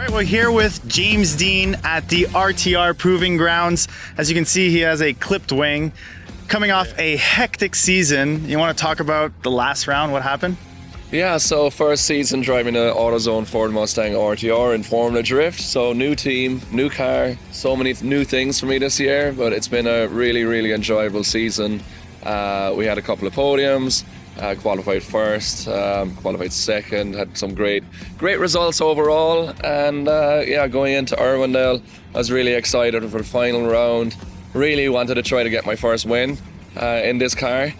right, we're here with James Deane at the RTR Proving Grounds. As you can see, he has a clipped wing. Coming off a hectic season, you want to talk about the last round, what happened? Yeah, so first season driving the AutoZone Ford Mustang RTR in Formula Drift. So new team, new car, so many new things for me this year, but it's been a really, really enjoyable season. We had a couple of podiums, qualified first, qualified second, had some great results overall. And going into Irwindale, I was really excited for the final round. Really wanted to try to get my first win in this car.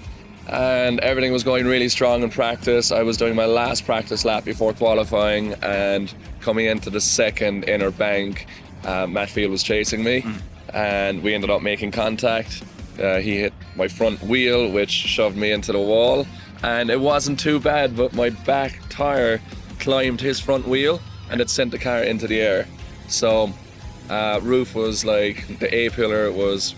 And everything was going really strong in practice. I was doing my last practice lap before qualifying, and coming into the second inner bank, Matt Field was chasing me, and we ended up making contact. He hit my front wheel, which shoved me into the wall, and it wasn't too bad, but my back tire climbed his front wheel and it sent the car into the air. So roof was like, the A-pillar was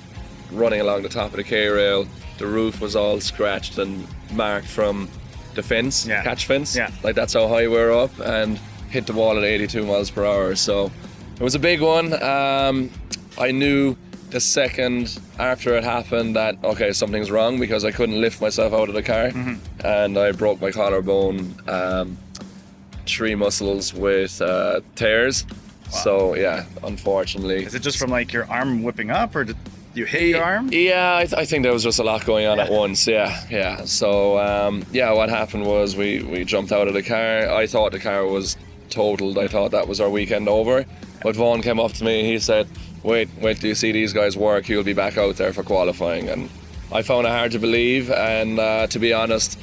running along the top of the K-rail. The roof was all scratched and marked from the fence, catch fence. Yeah. Like that's how high we were up, and hit the wall at 82 miles per hour. So it was a big one. I knew the second after it happened that, okay, something's wrong, because I couldn't lift myself out of the car. And I broke my collarbone, 3 muscles with tears. Wow. So yeah, unfortunately. Is it just from like your arm whipping up, or did you hit your arm? Yeah, I think there was just a lot going on at once. Yeah. So what happened was we jumped out of the car. I thought the car was totaled. I thought that was our weekend over. But Vaughan came up to me. He said, wait till you see these guys work. You'll be back out there for qualifying. And I found it hard to believe. And to be honest,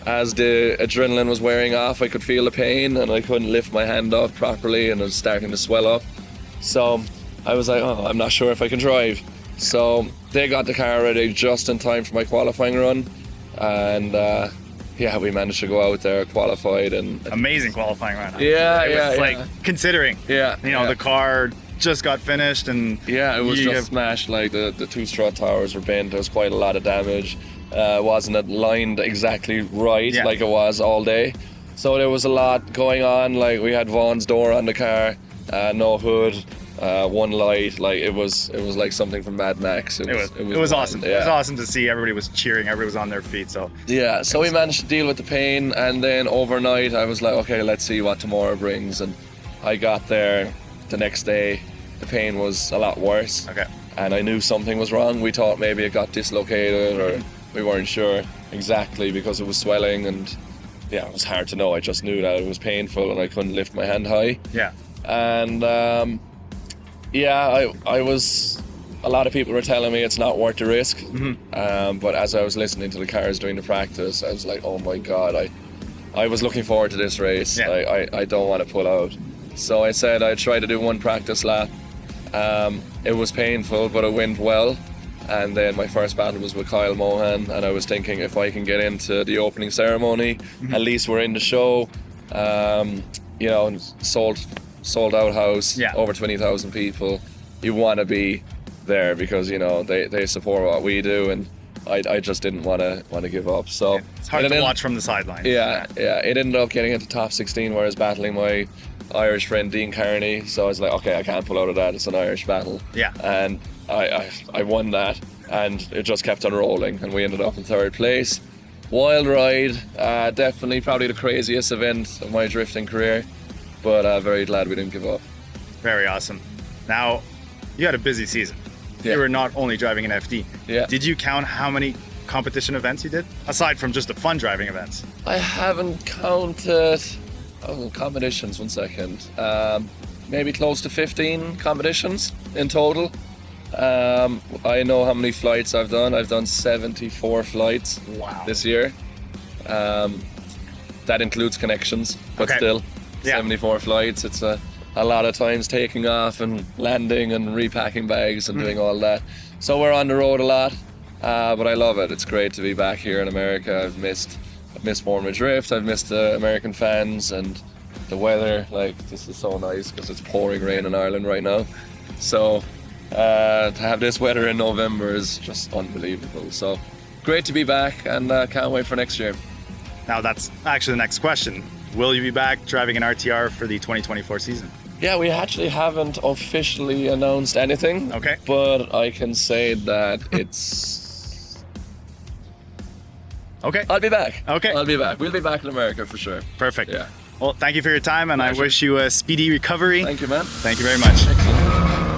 as the adrenaline was wearing off, I could feel the pain, and I couldn't lift my hand up properly, and it was starting to swell up. So I was like, I'm not sure if I can drive. So they got the car ready just in time for my qualifying run, and we managed to go out there, qualified, and amazing qualifying run. Considering the car just got finished, and it was just smashed. Like the 2 strut towers were bent. There was quite a lot of damage. Wasn't aligned exactly right like it was all day. So there was a lot going on. Like we had Vaughan's door on the car, no hood. One light, like it was like something from Mad Max. It was awesome. Yeah. It was awesome to see. Everybody was cheering. Everybody was on their feet. So we managed to deal with the pain, and then overnight I was like, okay, let's see what tomorrow brings. And I got there the next day. The pain was a lot worse. Okay. And I knew something was wrong. We thought maybe it got dislocated, or we weren't sure exactly, because it was swelling, and it was hard to know. I just knew that it was painful and I couldn't lift my hand high. Yeah. And I was, a lot of people were telling me it's not worth the risk. But as I was listening to the cars during the practice, I was like, oh my God, I was looking forward to this race. I don't want to pull out. So I said I'd try to do 1 practice lap. It was painful, but it went well. And then my first battle was with Kyle Mohan, and I was thinking, if I can get into the opening ceremony, at least we're in the show. Sold out house, over 20,000 people. You want to be there, because they support what we do, and I just didn't want to give up. So it's hard to watch from the sidelines. It ended up getting into top 16, where I was battling my Irish friend Dean Kearney. So I was like, okay, I can't pull out of that. It's an Irish battle. And I won that, and it just kept on rolling, and we ended up in 3rd place. Wild ride, definitely probably the craziest event of my drifting career. But very glad we didn't give up. Very awesome. Now, you had a busy season. You were not only driving an FD. Did you count how many competition events you did, aside from just the fun driving events? I haven't counted competitions. 1 second. Maybe close to 15 competitions in total. I know how many flights I've done. I've done 74 flights this year. That includes connections, but still. 74 flights. It's a lot of times taking off and landing and repacking bags and doing all that. So we're on the road a lot, but I love it. It's great to be back here in America. I've missed Formula Drift. I've missed the American fans and the weather. Like, this is so nice, because it's pouring rain in Ireland right now. So to have this weather in November is just unbelievable. So great to be back, and can't wait for next year. Now that's actually the next question. Will you be back driving an RTR for the 2024 season? Yeah, we actually haven't officially announced anything. Okay. But I can say that it's. Okay. I'll be back. Okay. I'll be back. We'll be back in America for sure. Perfect. Yeah. Well, thank you for your time, and I Pleasure. wish you a speedy recovery. Thank you, man. Thank you very much. Excellent.